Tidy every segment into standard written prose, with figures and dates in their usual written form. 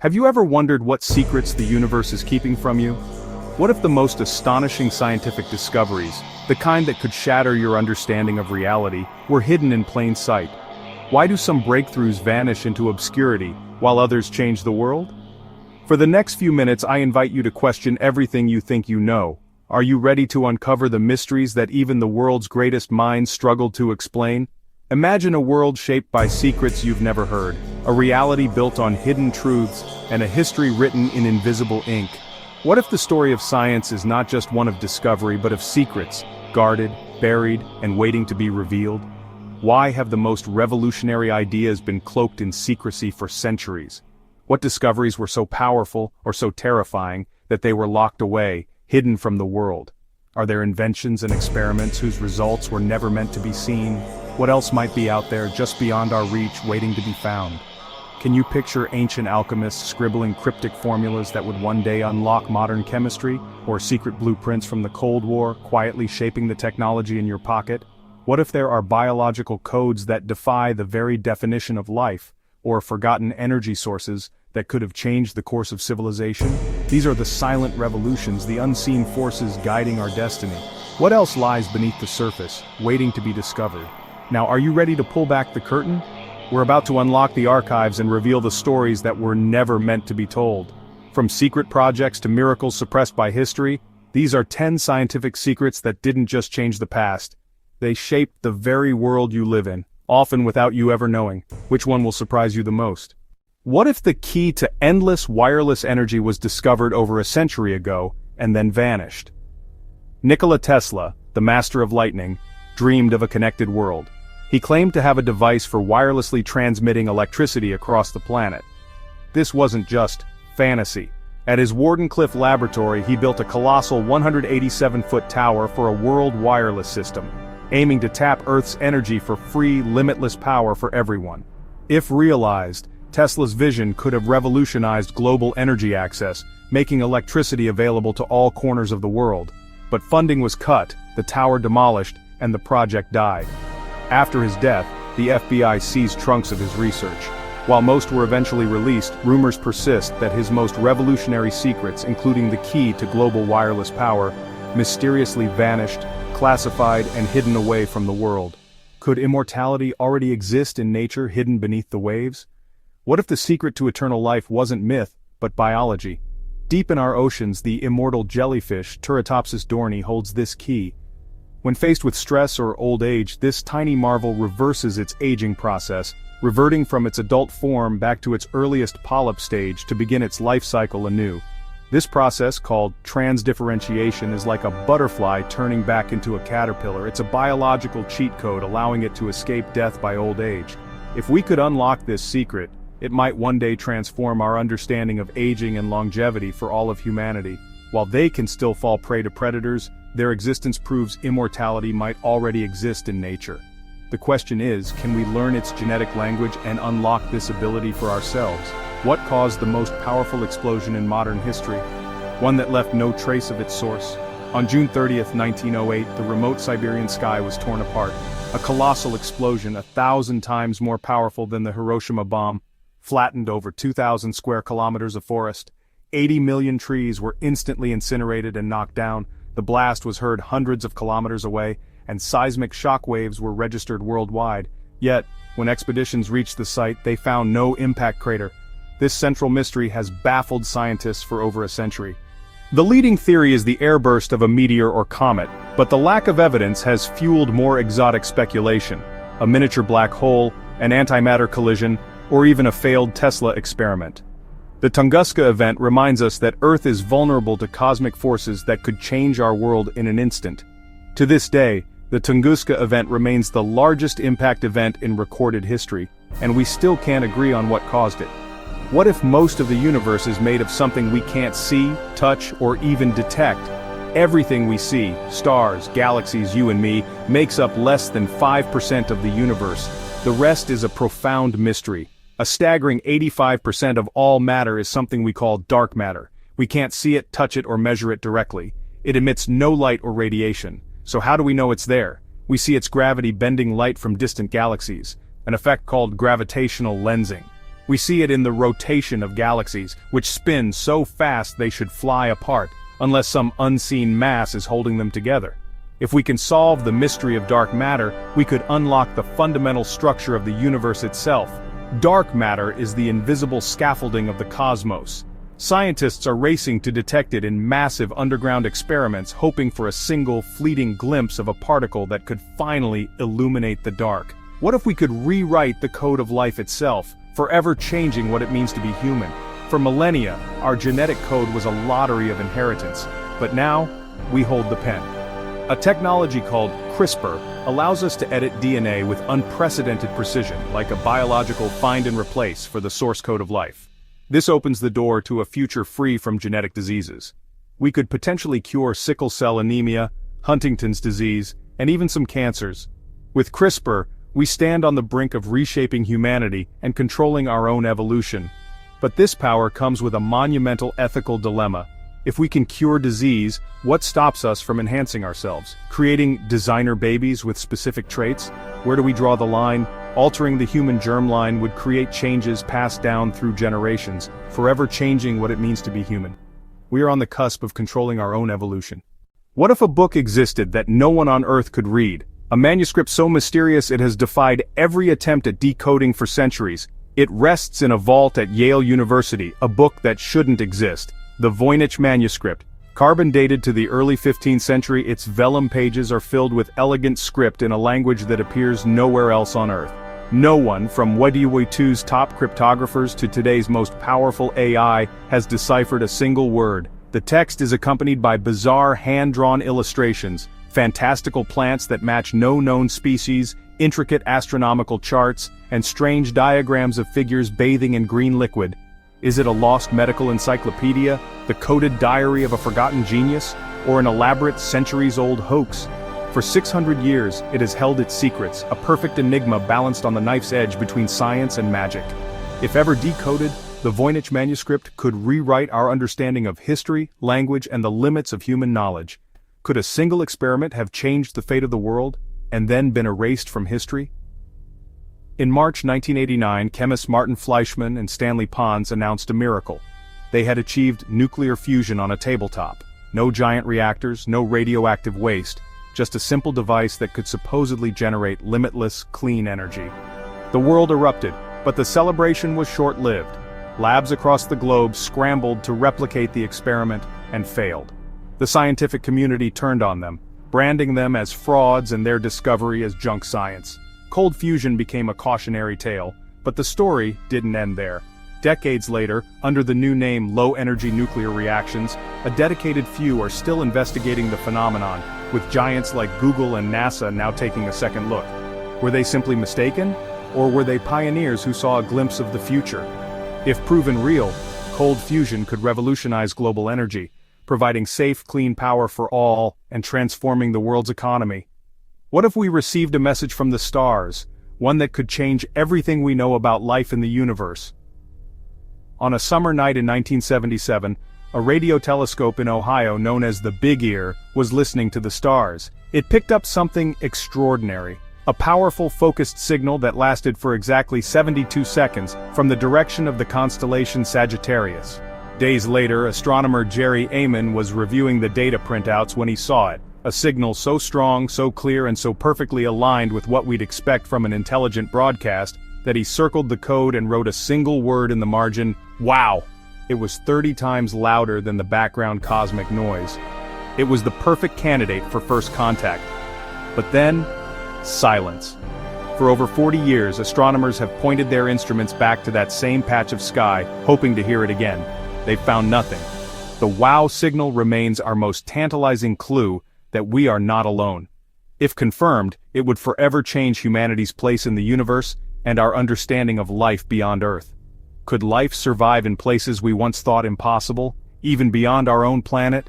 Have you ever wondered what secrets the universe is keeping from you? What if the most astonishing scientific discoveries, the kind that could shatter your understanding of reality, were hidden in plain sight? Why do some breakthroughs vanish into obscurity, while others change the world? For the next few minutes, I invite you to question everything you think you know. Are you ready to uncover the mysteries that even the world's greatest minds struggle to explain? Imagine a world shaped by secrets you've never heard, a reality built on hidden truths, and a history written in invisible ink. What if the story of science is not just one of discovery but of secrets, guarded, buried, and waiting to be revealed? Why have the most revolutionary ideas been cloaked in secrecy for centuries? What discoveries were so powerful, or so terrifying, that they were locked away, hidden from the world? Are there inventions and experiments whose results were never meant to be seen? What else might be out there just beyond our reach, waiting to be found? Can you picture ancient alchemists scribbling cryptic formulas that would one day unlock modern chemistry, or secret blueprints from the Cold War quietly shaping the technology in your pocket? What if there are biological codes that defy the very definition of life, or forgotten energy sources that could have changed the course of civilization? These are the silent revolutions, the unseen forces guiding our destiny. What else lies beneath the surface, waiting to be discovered? Now, are you ready to pull back the curtain? We're about to unlock the archives and reveal the stories that were never meant to be told. From secret projects to miracles suppressed by history, these are 10 scientific secrets that didn't just change the past. They shaped the very world you live in, often without you ever knowing. Which one will surprise you the most? What if the key to endless wireless energy was discovered over a century ago, and then vanished? Nikola Tesla, the master of lightning, dreamed of a connected world. He claimed to have a device for wirelessly transmitting electricity across the planet. This wasn't just fantasy. At his Wardenclyffe laboratory, he built a colossal 187-foot tower for a world wireless system, aiming to tap Earth's energy for free, limitless power for everyone. If realized, Tesla's vision could have revolutionized global energy access, making electricity available to all corners of the world. But funding was cut, the tower demolished, and the project died. After his death, the FBI seized chunks of his research. While most were eventually released, rumors persist that his most revolutionary secrets, including the key to global wireless power, mysteriously vanished, classified, and hidden away from the world. Could immortality already exist in nature, hidden beneath the waves? What if the secret to eternal life wasn't myth, but biology? Deep in our oceans, the immortal jellyfish, Turritopsis dohrnii, holds this key. When faced with stress or old age, this tiny marvel reverses its aging process, reverting from its adult form back to its earliest polyp stage to begin its life cycle anew. This process, called transdifferentiation, is like a butterfly turning back into a caterpillar. It's a biological cheat code allowing it to escape death by old age. If we could unlock this secret, it might one day transform our understanding of aging and longevity for all of humanity. While they can still fall prey to predators, their existence proves immortality might already exist in nature. The question is, can we learn its genetic language and unlock this ability for ourselves? What caused the most powerful explosion in modern history? One that left no trace of its source. On June 30th, 1908, the remote Siberian sky was torn apart. A colossal explosion, 1,000 times more powerful than the Hiroshima bomb, flattened over 2,000 square kilometers of forest. 80 million trees were instantly incinerated and knocked down. The blast was heard hundreds of kilometers away, and seismic shock waves were registered worldwide. Yet, when expeditions reached the site, they found no impact crater. This central mystery has baffled scientists for over a century. The leading theory is the airburst of a meteor or comet, but the lack of evidence has fueled more exotic speculation. A miniature black hole, an antimatter collision, or even a failed Tesla experiment. The Tunguska event reminds us that Earth is vulnerable to cosmic forces that could change our world in an instant. To this day, the Tunguska event remains the largest impact event in recorded history, and we still can't agree on what caused it. What if most of the universe is made of something we can't see, touch, or even detect? Everything we see, stars, galaxies, you and me, makes up less than 5% of the universe. The rest is a profound mystery. A staggering 85% of all matter is something we call dark matter. We can't see it, touch it, or measure it directly. It emits no light or radiation. So how do we know it's there? We see its gravity bending light from distant galaxies, an effect called gravitational lensing. We see it in the rotation of galaxies, which spin so fast they should fly apart, unless some unseen mass is holding them together. If we can solve the mystery of dark matter, we could unlock the fundamental structure of the universe itself. Dark matter is the invisible scaffolding of the cosmos. Scientists are racing to detect it in massive underground experiments, hoping for a single, fleeting glimpse of a particle that could finally illuminate the dark. What if we could rewrite the code of life itself, forever changing what it means to be human? For millennia, our genetic code was a lottery of inheritance, but now, we hold the pen. A technology called CRISPR allows us to edit DNA with unprecedented precision, like a biological find and replace for the source code of life. This opens the door to a future free from genetic diseases. We could potentially cure sickle cell anemia, Huntington's disease, and even some cancers. With CRISPR, we stand on the brink of reshaping humanity and controlling our own evolution. But this power comes with a monumental ethical dilemma. If we can cure disease, what stops us from enhancing ourselves? Creating designer babies with specific traits? Where do we draw the line? Altering the human germline would create changes passed down through generations, forever changing what it means to be human. We are on the cusp of controlling our own evolution. What if a book existed that no one on Earth could read? A manuscript so mysterious it has defied every attempt at decoding for centuries. It rests in a vault at Yale University, a book that shouldn't exist. The Voynich manuscript. Carbon dated to the early 15th century, its vellum pages are filled with elegant script in a language that appears nowhere else on Earth. No one, from Wediwitu's top cryptographers to today's most powerful AI, has deciphered a single word. The text is accompanied by bizarre hand-drawn illustrations, fantastical plants that match no known species, intricate astronomical charts, and strange diagrams of figures bathing in green liquid. Is it a lost medical encyclopedia, the coded diary of a forgotten genius, or an elaborate centuries-old hoax? For 600 years, it has held its secrets, a perfect enigma balanced on the knife's edge between science and magic. If ever decoded, the Voynich manuscript could rewrite our understanding of history, language, and the limits of human knowledge. Could a single experiment have changed the fate of the world, and then been erased from history? In March 1989, chemists Martin Fleischmann and Stanley Pons announced a miracle. They had achieved nuclear fusion on a tabletop. No giant reactors, no radioactive waste, just a simple device that could supposedly generate limitless, clean energy. The world erupted, but the celebration was short-lived. Labs across the globe scrambled to replicate the experiment and failed. The scientific community turned on them, branding them as frauds and their discovery as junk science. Cold fusion became a cautionary tale, but the story didn't end there. Decades later, under the new name low-energy nuclear reactions, a dedicated few are still investigating the phenomenon, with giants like Google and NASA now taking a second look. Were they simply mistaken? Or were they pioneers who saw a glimpse of the future? If proven real, cold fusion could revolutionize global energy, providing safe, clean power for all and transforming the world's economy. What if we received a message from the stars, one that could change everything we know about life in the universe? On a summer night in 1977, a radio telescope in Ohio known as the Big Ear was listening to the stars. It picked up something extraordinary, a powerful focused signal that lasted for exactly 72 seconds from the direction of the constellation Sagittarius. Days later, astronomer Jerry Amen was reviewing the data printouts when he saw it, a signal so strong, so clear, and so perfectly aligned with what we'd expect from an intelligent broadcast, that he circled the code and wrote a single word in the margin: "Wow!" It was 30 times louder than the background cosmic noise. It was the perfect candidate for first contact. But then, silence. For over 40 years, astronomers have pointed their instruments back to that same patch of sky, hoping to hear it again. They've found nothing. The wow signal remains our most tantalizing clue that we are not alone. If confirmed, it would forever change humanity's place in the universe and our understanding of life beyond Earth. Could life survive in places we once thought impossible, even beyond our own planet?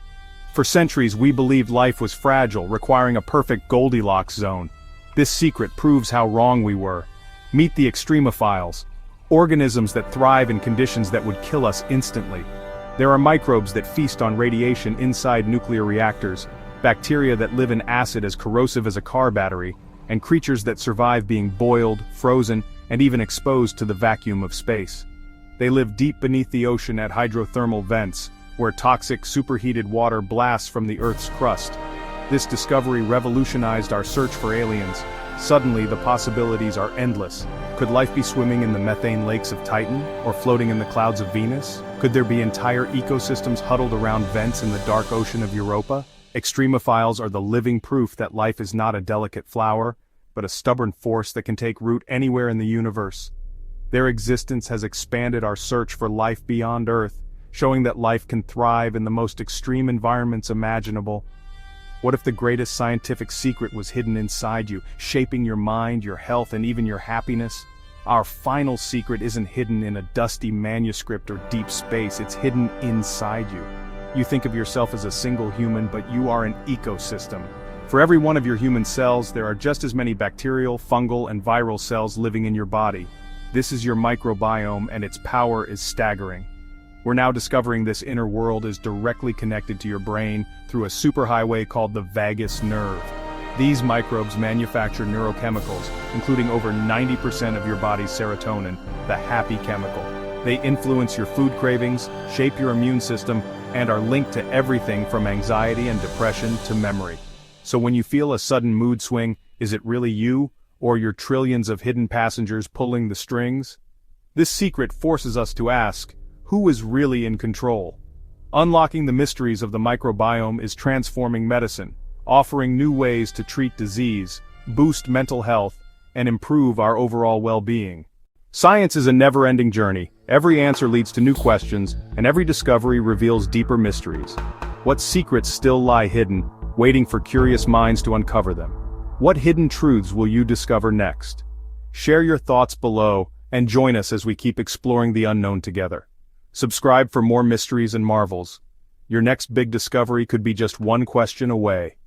For centuries we believed life was fragile, requiring a perfect Goldilocks zone. This secret proves how wrong we were. Meet the extremophiles. Organisms that thrive in conditions that would kill us instantly. There are microbes that feast on radiation inside nuclear reactors, bacteria that live in acid as corrosive as a car battery, and creatures that survive being boiled, frozen, and even exposed to the vacuum of space. They live deep beneath the ocean at hydrothermal vents, where toxic superheated water blasts from the Earth's crust. This discovery revolutionized our search for aliens. Suddenly, the possibilities are endless. Could life be swimming in the methane lakes of Titan, or floating in the clouds of Venus? Could there be entire ecosystems huddled around vents in the dark ocean of Europa? Extremophiles are the living proof that life is not a delicate flower, but a stubborn force that can take root anywhere in the universe. Their existence has expanded our search for life beyond Earth, showing that life can thrive in the most extreme environments imaginable. What if the greatest scientific secret was hidden inside you, shaping your mind, your health, and even your happiness? Our final secret isn't hidden in a dusty manuscript or deep space, it's hidden inside you. You think of yourself as a single human, but you are an ecosystem. For every one of your human cells, there are just as many bacterial, fungal, and viral cells living in your body. This is your microbiome, and its power is staggering. We're now discovering this inner world is directly connected to your brain through a superhighway called the vagus nerve. These microbes manufacture neurochemicals, including over 90% of your body's serotonin, the happy chemical. They influence your food cravings, shape your immune system, and are linked to everything from anxiety and depression to memory. So when you feel a sudden mood swing, is it really you, or your trillions of hidden passengers pulling the strings? This secret forces us to ask, who is really in control? Unlocking the mysteries of the microbiome is transforming medicine, offering new ways to treat disease, boost mental health, and improve our overall well-being. Science is a never-ending journey. Every answer leads to new questions, and every discovery reveals deeper mysteries. What secrets still lie hidden, waiting for curious minds to uncover them? What hidden truths will you discover next? Share your thoughts below, and join us as we keep exploring the unknown together. Subscribe for more mysteries and marvels. Your next big discovery could be just one question away.